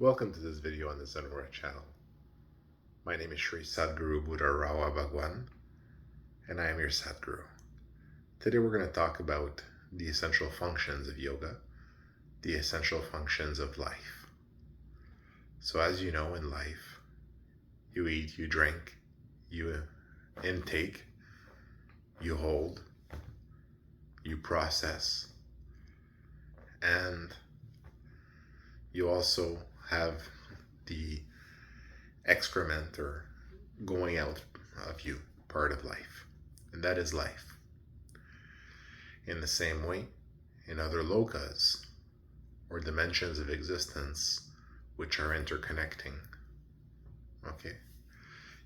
Welcome to this video on the Zenwara channel. My name is Sri Sadguru Buddha Rawa Bhagwan, and I am your Sadguru. Today we're going to talk about the essential functions of yoga, the essential functions of life. So as you know, in life, you eat, you drink, you intake, you hold, you process, and you also have the excrement or going out of you part of life, and that is life. In the same way, in other lokas or dimensions of existence which are interconnecting, okay,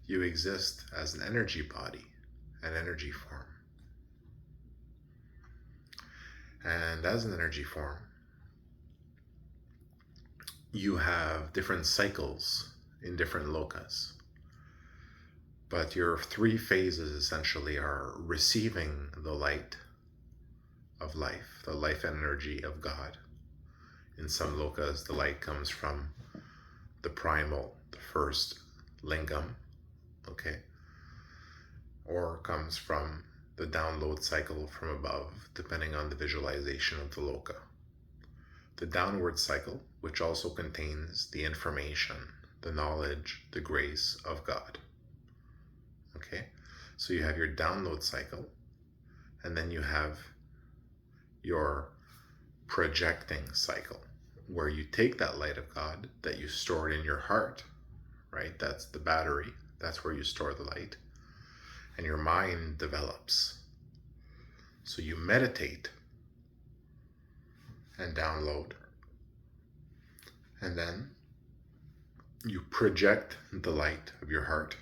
you exist as an energy body, an energy form. And as an energy form, you have different cycles in different lokas. But your three phases essentially are receiving the light of life, the life energy of God. In some lokas, the light comes from the primal, the first lingam, okay? Or comes from the download cycle from above, depending on the visualization of the loka. The downward cycle, which also contains the information, the knowledge, the grace of God. Okay, so you have your download cycle, and then you have your projecting cycle, where you take that light of God that you stored in your heart, right? That's the battery, that's where you store the light, and your mind develops. So you meditate and download, and then you project the light of your heart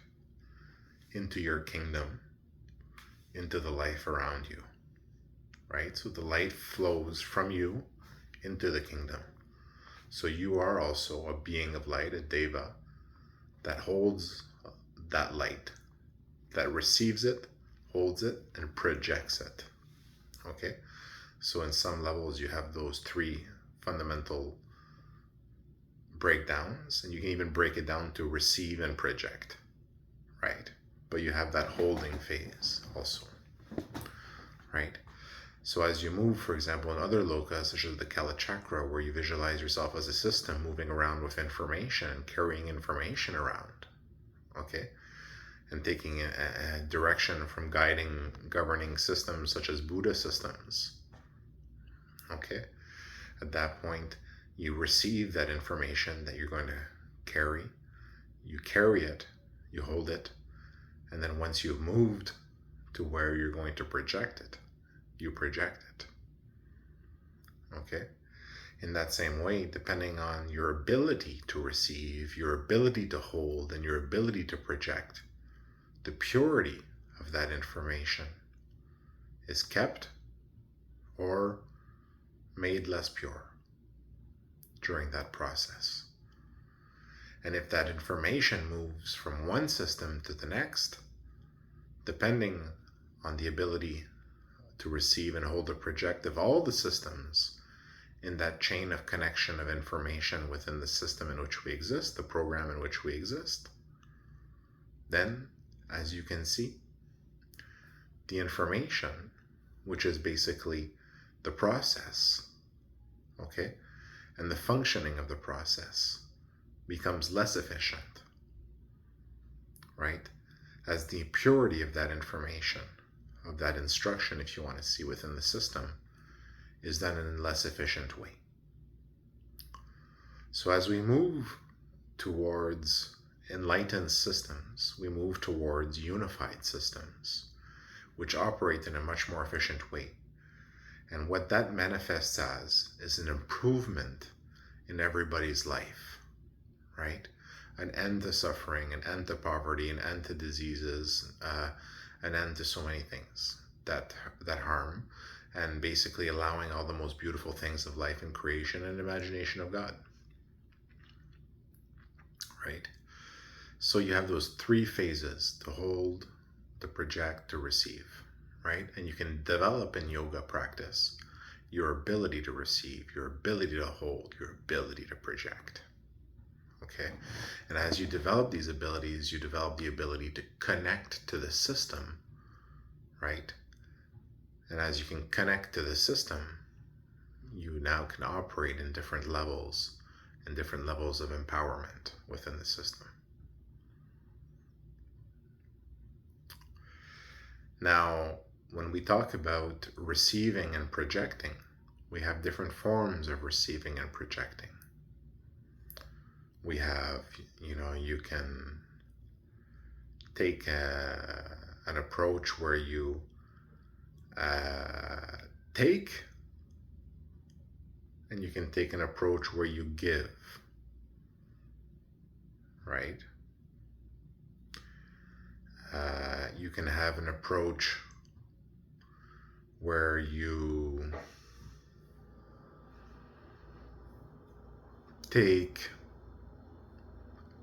into your kingdom, into the life around you, right? So the light flows from you into the kingdom. So you are also a being of light, a Deva, that holds that light, that receives it, holds it, and projects it, okay? So in some levels, you have those three fundamental breakdowns, and you can even break it down to receive and project, right? But you have that holding phase also, right? So as you move, for example, in other lokas, such as the Kala Chakra, where you visualize yourself as a system moving around with information and carrying information around, okay? And taking a direction from guiding, governing systems such as Buddha systems, okay? At that point, you receive that information that you're going to carry. You carry it, you hold it, and then once you've moved to where you're going to project it, you project it. Okay? In that same way, depending on your ability to receive, your ability to hold, and your ability to project, the purity of that information is kept or made less pure during that process. And if that information moves from one system to the next, depending on the ability to receive and hold or project of all the systems in that chain of connection of information within the system in which we exist, the program in which we exist, then, as you can see, the information, which is basically the process, okay, and the functioning of the process becomes less efficient, right? As the purity of that information, of that instruction, if you want to see within the system, is done in a less efficient way. So as we move towards enlightened systems, we move towards unified systems, which operate in a much more efficient way. And what that manifests as is an improvement in everybody's life, right? An end to suffering, an end to poverty, an end to diseases, an end to so many things that harm, and basically allowing all the most beautiful things of life and creation and imagination of God, right? So you have those three phases: to hold, to project, to receive, right? And you can develop in yoga practice your ability to receive, your ability to hold, your ability to project. Okay. And as you develop these abilities, you develop the ability to connect to the system, right? And as you can connect to the system, you now can operate in different levels and different levels of empowerment within the system. Now, when we talk about receiving and projecting, we have different forms of receiving and projecting. We have, you can take an approach where you take, and you can take an approach where you give, right? You can have an approach where you take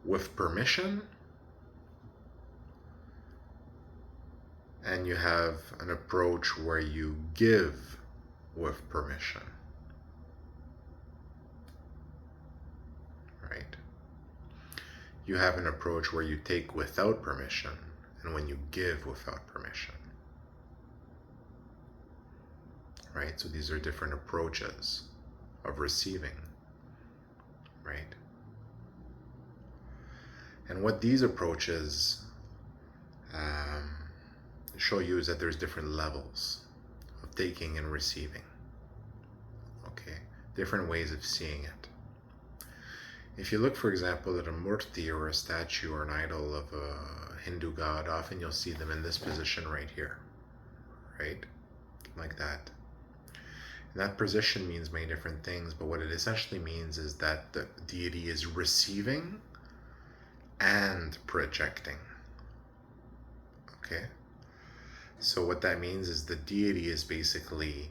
with permission, and you have an approach where you give with permission, right? You have an approach where you take without permission, and when you give without permission, right? So these are different approaches of receiving, right? And what these approaches show you is that there's different levels of taking and receiving, okay? Different ways of seeing it. If you look, for example, at a murti, or a statue or an idol of a Hindu god, often you'll see them in this position right here, right? Like that. And that position means many different things, but what it essentially means is that the deity is receiving and projecting, okay? So what that means is the deity is basically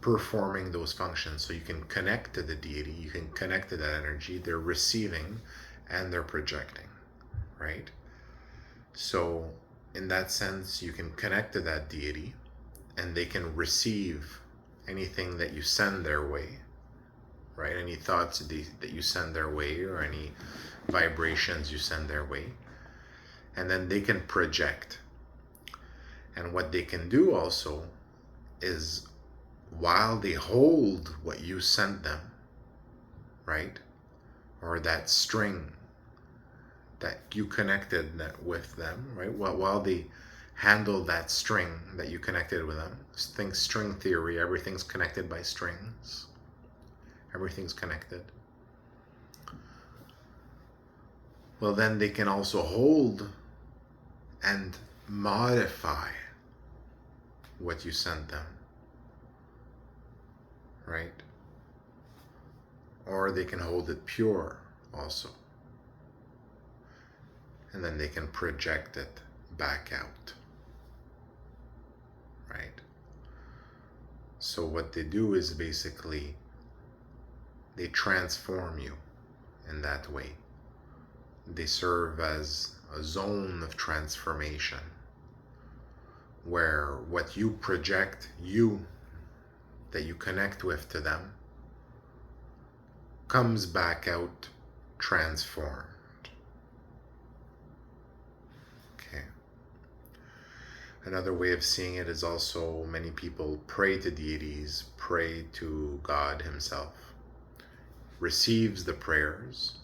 performing those functions. So you can connect to the deity, you can connect to that energy. They're receiving and they're projecting, right? So in that sense, you can connect to that deity and they can receive anything that you send their way, right? Any thoughts that you send their way, or any vibrations you send their way. And then they can project. And what they can do also is, while they hold what you sent them, right? Or that string that you connected with them, right? While they handle that string that you connected with them. Think string theory, everything's connected by strings. Everything's connected. Well, then they can also hold and modify what you sent them, right? Or they can hold it pure also. And then they can project it back out, right? So what they do is basically they transform you in that way. They serve as a zone of transformation where what you project, that you connect with to them, comes back out transformed. Okay. Another way of seeing it is also many people pray to deities, pray to God himself, receives the prayers.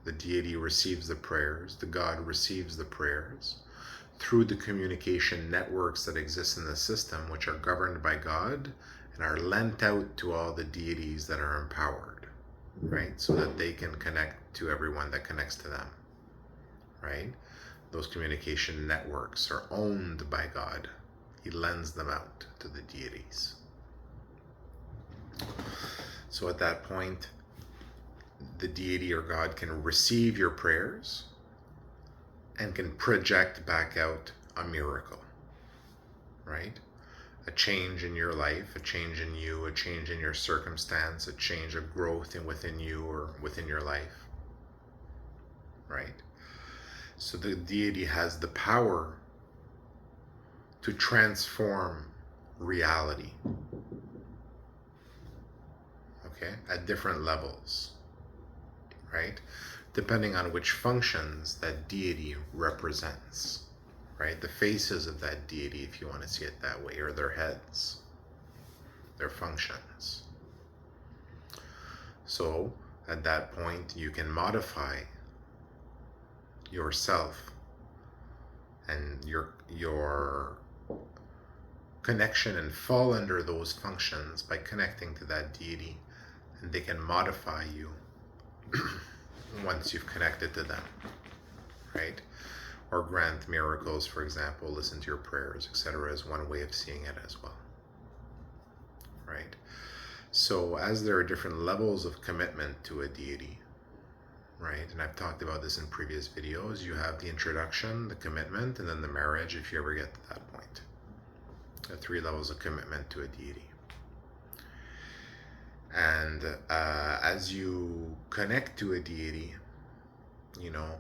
The deity receives the prayers, the God receives the prayers through the communication networks that exist in the system, which are governed by God and are lent out to all the deities that are empowered, right? So that they can connect to everyone that connects to them, right? Those communication networks are owned by God. He lends them out to the deities. So at that point, the deity or God can receive your prayers and can project back out a miracle, right? A change in your life, a change in you, a change in your circumstance, a change of growth within you or within your life, right? So the deity has the power to transform reality, okay, at different levels, right? Depending on which functions that deity represents, right? The faces of that deity, if you want to see it that way, or their heads, their functions. So at that point, you can modify yourself and your connection and fall under those functions by connecting to that deity, and they can modify you once you've connected to them, right? Or grant miracles, for example, listen to your prayers, etc., is one way of seeing it as well, right? So as there are different levels of commitment to a deity, right, and I've talked about this in previous videos, you have the introduction, the commitment, and then the marriage, if you ever get to that point. The 3 levels of commitment to a deity. And as you connect to a deity, you know,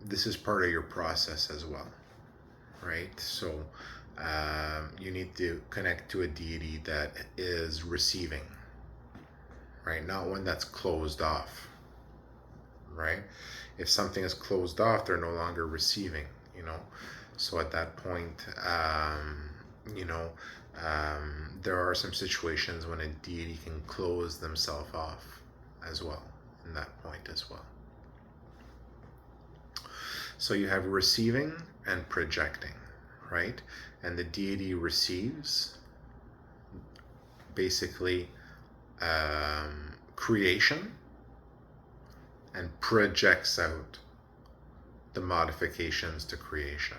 this is part of your process as well, right? So you need to connect to a deity that is receiving, right? Not one that's closed off, right? If something is closed off, they're no longer receiving, you know. So at that point, you know, there are some situations when a deity can close themselves off as well, in that point as well. So you have receiving and projecting, right? And the deity receives basically creation and projects out the modifications to creation,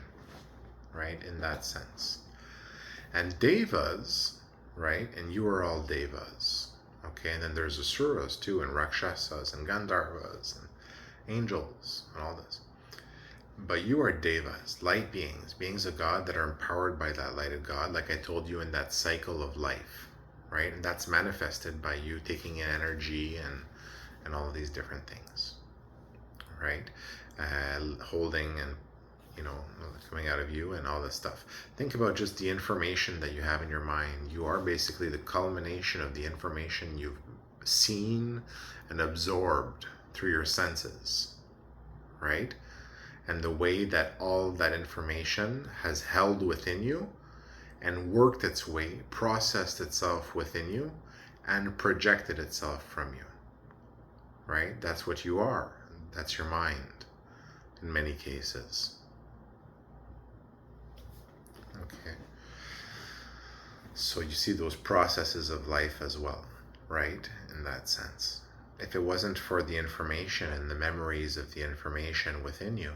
right? In that sense. And Devas, right? And you are all Devas, okay? And then there's Asuras too, and Rakshasas and Gandharvas and angels and all this. But you are Devas, light beings, beings of God that are empowered by that light of God, like I told you in that cycle of life, right? And that's manifested by you taking in energy and all of these different things, right? Holding and, you know, coming out of you and all this stuff. Think about just the information that you have in your mind. You are basically the culmination of the information you've seen and absorbed through your senses, right? And the way that all that information has held within you and worked its way, processed itself within you, and projected itself from you, right? That's what you are. That's your mind in many cases. Okay. So you see those processes of life as well, right? In that sense. If it wasn't for the information and the memories of the information within you,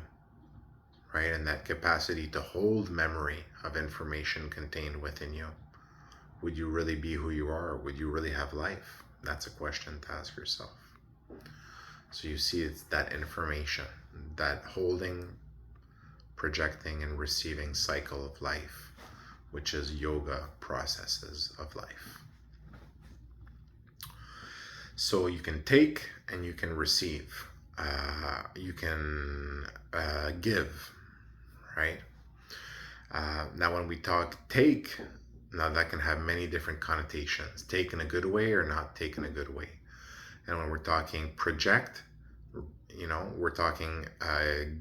right, and that capacity to hold memory of information contained within you, would you really be who you are? Would you really have life? That's a question to ask yourself. So you see, it's that information, that holding, projecting, and receiving cycle of life, which is yoga processes of life. So you can take and you can receive. You can give, right? Now when we talk take, now that can have many different connotations. Take in a good way or not take in a good way. And when we're talking project, you know, we're talking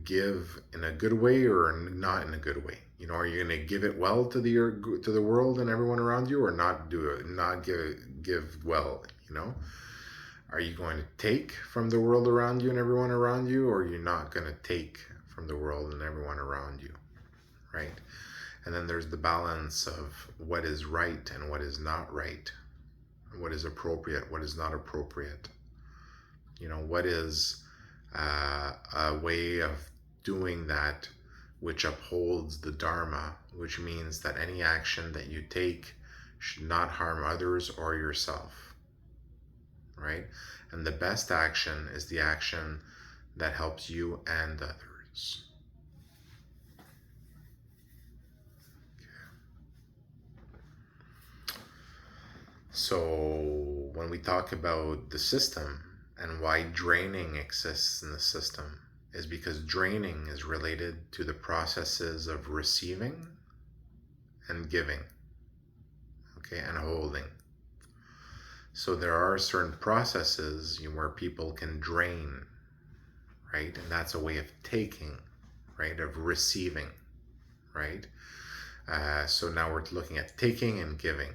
give in a good way or not in a good way. You know, are you going to give it well to the world and everyone around you, or not do it, not give well, you know? Are you going to take from the world around you and everyone around you, or are you not going to take from the world and everyone around you, right? And then there's the balance of what is right and what is not right, what is appropriate, what is not appropriate. You know, what is a way of doing that which upholds the Dharma, which means that any action that you take should not harm others or yourself, right? And the best action is the action that helps you and others. Okay. So when we talk about the system and why draining exists in the system, is because draining is related to the processes of receiving and giving, okay, and holding. So there are certain processes where people can drain, right? And that's a way of taking, right? Of receiving, right? So now we're looking at taking and giving,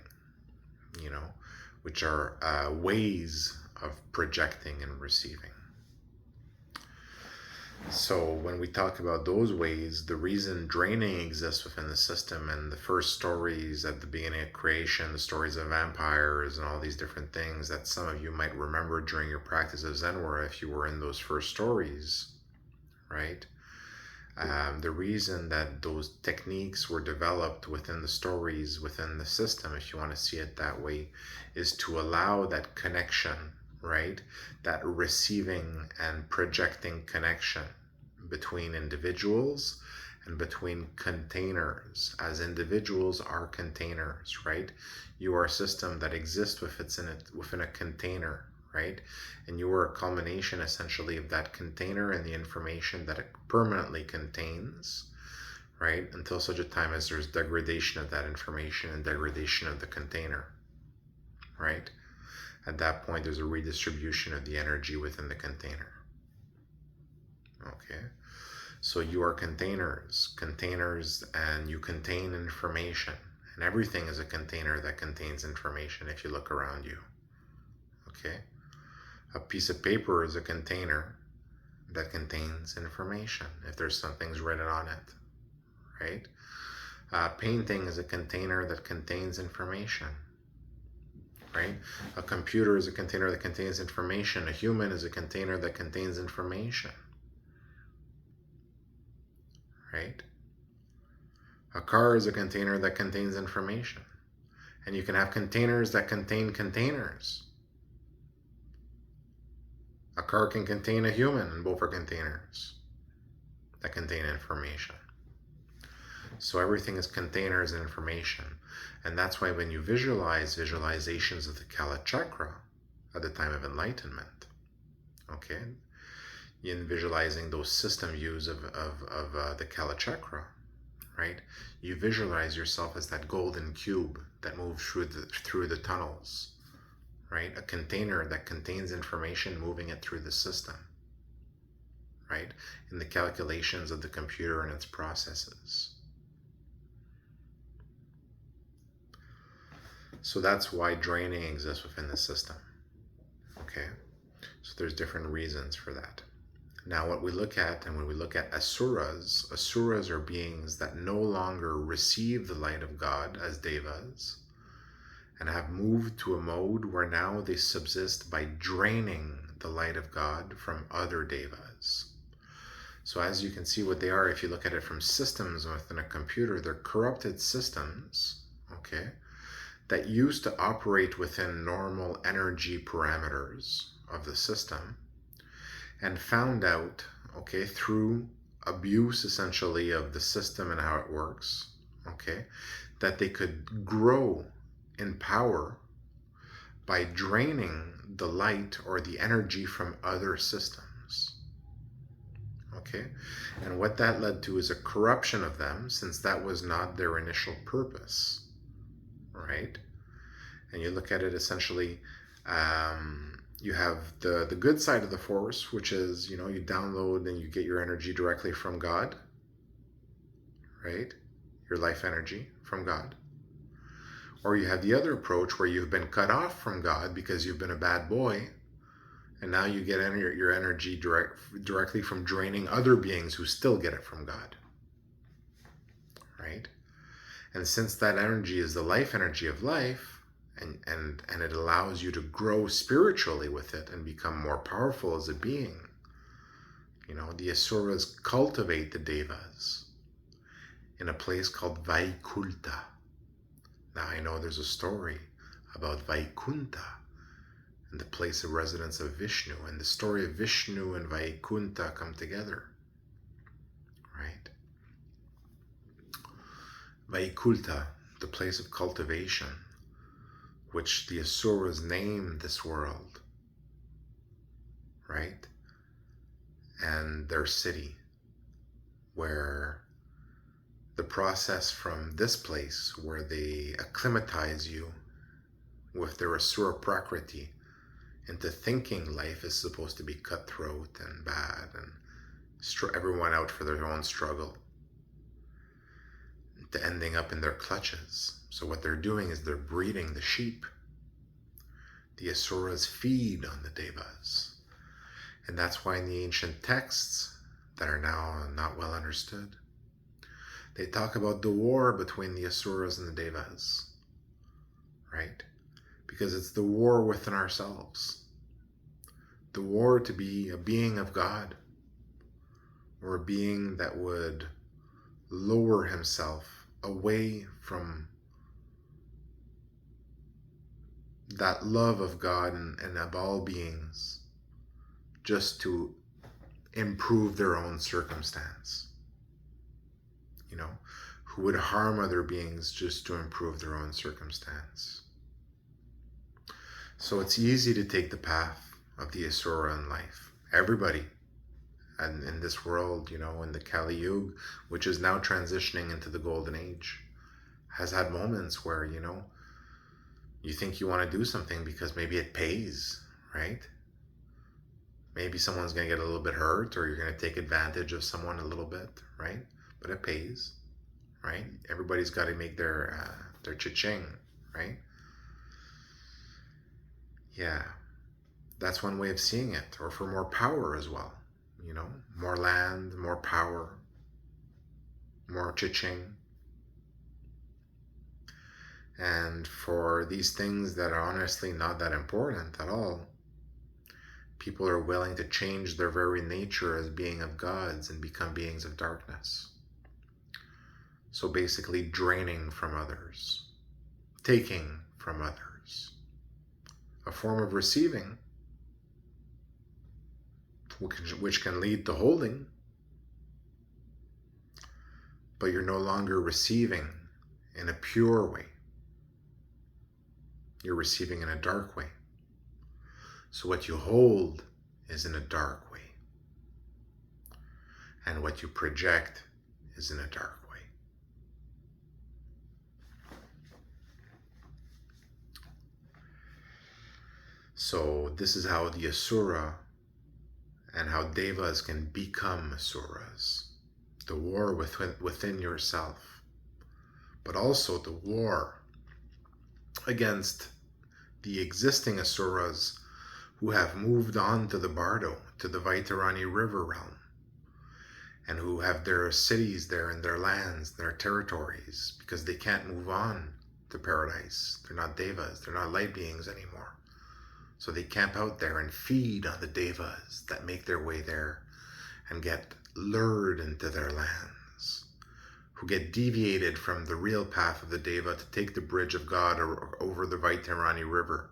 which are ways of projecting and receiving. So when we talk about those ways, the reason draining exists within the system, and the first stories at the beginning of creation, the stories of vampires and all these different things that some of you might remember during your practice of Zenwara if you were in those first stories, right? The reason that those techniques were developed within the stories, within the system, if you want to see it that way, is to allow that connection, right? That receiving and projecting connection between individuals and between containers, as individuals are containers, right? You are a system that exists within a container, right? And you are a culmination essentially of that container and the information that it permanently contains, right? Until such a time as there's degradation of that information and degradation of the container, right? At that point, there's a redistribution of the energy within the container. Okay? So you are containers, and you contain information. And everything is a container that contains information if you look around you. Okay? A piece of paper is a container that contains information if there's something's written on it, right? A painting is a container that contains information, right? A computer is a container that contains information. A human is a container that contains information, right? A car is a container that contains information. And you can have containers that contain containers. A car can contain a human, and both are containers that contain information. So everything is containers and information. And that's why when you visualize visualizations of the Kala Chakra at the time of enlightenment, okay, in visualizing those system views of the Kala Chakra, right, you visualize yourself as that golden cube that moves through the tunnels, right? A container that contains information moving it through the system, right? In the calculations of the computer and its processes. So that's why draining exists within the system, okay? So there's different reasons for that. Now what we look at, and when we look at asuras are beings that no longer receive the light of God as devas, and have moved to a mode where now they subsist by draining the light of God from other devas. So as you can see what they are, if you look at it from systems within a computer, they're corrupted systems, okay, that used to operate within normal energy parameters of the system, and found out, okay, through abuse essentially of the system and how it works, okay, that they could grow in power by draining the light or the energy from other systems. Okay? And what that led to is a corruption of them, since that was not their initial purpose. Right? And you look at it essentially, you have the good side of the force, which is, you download and you get your energy directly from God. Right? Your life energy from God. Or you have the other approach where you've been cut off from God because you've been a bad boy, and now you get your energy directly from draining other beings who still get it from God. Right? And since that energy is the life energy of life, and it allows you to grow spiritually with it and become more powerful as a being, the Asuras cultivate the Devas in a place called Vaikulta. Now I know there's a story about Vaikunta and the place of residence of Vishnu, and the story of Vishnu and Vaikunta come together, right? Vaikulta, the place of cultivation, which the Asuras named this world, right? And their city, where the process from this place where they acclimatize you with their Asura Prakriti into thinking life is supposed to be cutthroat and bad and everyone out for their own struggle, to ending up in their clutches. So what they're doing is they're breeding the sheep. The Asuras feed on the Devas. And that's why in the ancient texts that are now not well understood, they talk about the war between the Asuras and the Devas, right? Because it's the war within ourselves. The war to be a being of God, or a being that would lower himself away from that love of God and of all beings, just to improve their own circumstance. You know, who would harm other beings just to improve their own circumstance. So it's easy to take the path of the Asura in life. Everybody. And in this world, you know, in the Kali Yuga, which is now transitioning into the Golden Age, has had moments where, you know, you think you want to do something because maybe it pays, right? Maybe someone's going to get a little bit hurt, or you're going to take advantage of someone a little bit, right? But it pays, right? Everybody's got to make their cha-ching, right? Yeah, that's one way of seeing it. Or for more power as well, you know, more land, more power, more cha-ching. And for these things that are honestly not that important at all, people are willing to change their very nature as being of gods and become beings of darkness. So basically draining from others, taking from others, a form of receiving, which can lead to holding, but you're no longer receiving in a pure way. You're receiving in a dark way. So what you hold is in a dark way. And what you project is in a dark way. So this is how the Asura and how Devas can become Asuras. The war within yourself, but also the war against the existing Asuras who have moved on to the Bardo, to the Vaitarani River realm, and who have their cities there and their lands, their territories, because they can't move on to paradise. They're not Devas, they're not light beings anymore. So they camp out there and feed on the Devas that make their way there and get lured into their lands, who get deviated from the real path of the Deva to take the bridge of God over the Vaitarani River,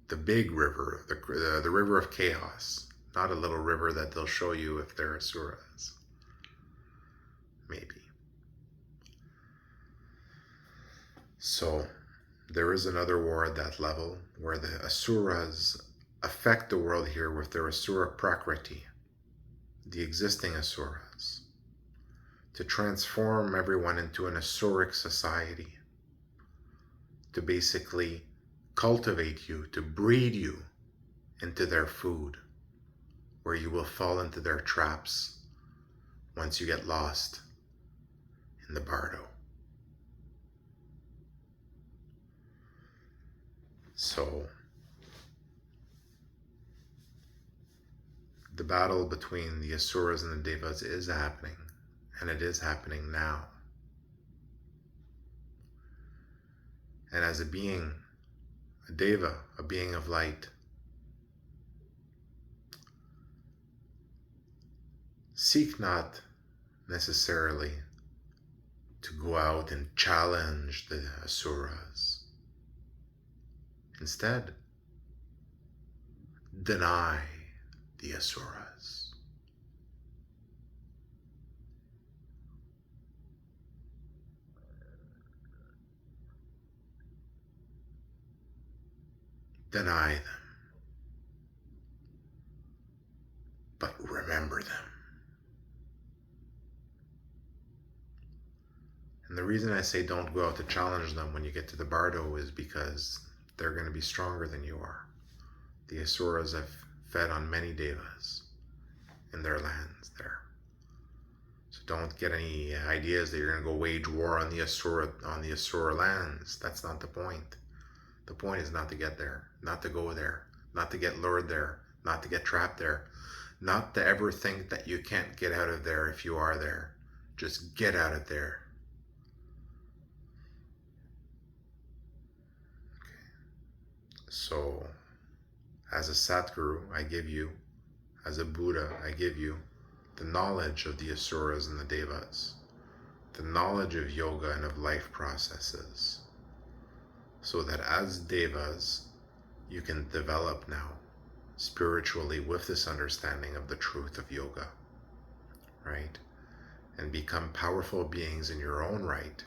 the big river, the river of chaos, not a little river that they'll show you if they're Asuras. Maybe. So there is another war at that level where the Asuras affect the world here with their Asura Prakriti, the existing Asuras, to transform everyone into an Asuric society, to basically cultivate you, to breed you into their food, where you will fall into their traps once you get lost in the Bardo. So the battle between the Asuras and the Devas is happening, and it is happening now. And as a being, a Deva, a being of light, seek not necessarily to go out and challenge the Asuras. Instead, deny the Asuras. Deny them, but remember them. And the reason I say don't go out to challenge them when you get to the bardo is because they're going to be stronger than you are. The Asuras have fed on many Devas in their lands there. So don't get any ideas that you're going to go wage war on the Asura lands. That's not the point. The point is not to get there, not to go there, not to get lured there, not to get trapped there, not to ever think that you can't get out of there if you are there. Just get out of there. Okay. So, as a Satguru, I give you, as a Buddha, I give you the knowledge of the Asuras and the Devas, the knowledge of yoga and of life processes, so that as Devas, you can develop now spiritually with this understanding of the truth of yoga, right? And become powerful beings in your own right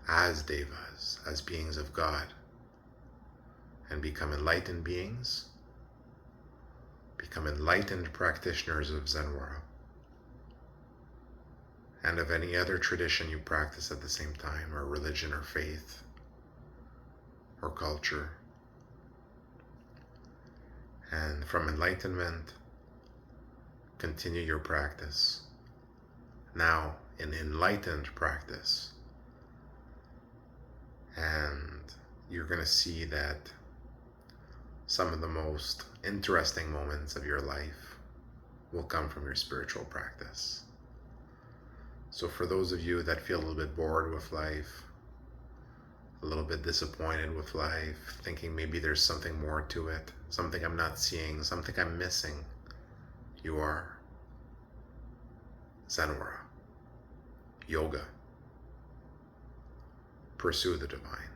as Devas, as beings of God, and become enlightened beings, become enlightened practitioners of Zenwara and of any other tradition you practice at the same time, or religion or faith or culture. And from enlightenment, continue your practice. Now in enlightened practice. And you're going to see that some of the most interesting moments of your life will come from your spiritual practice. So for those of you that feel a little bit bored with life, a little bit disappointed with life, thinking maybe there's something more to it, something I'm not seeing, something I'm missing, you are Zenwara, yoga. Pursue the divine.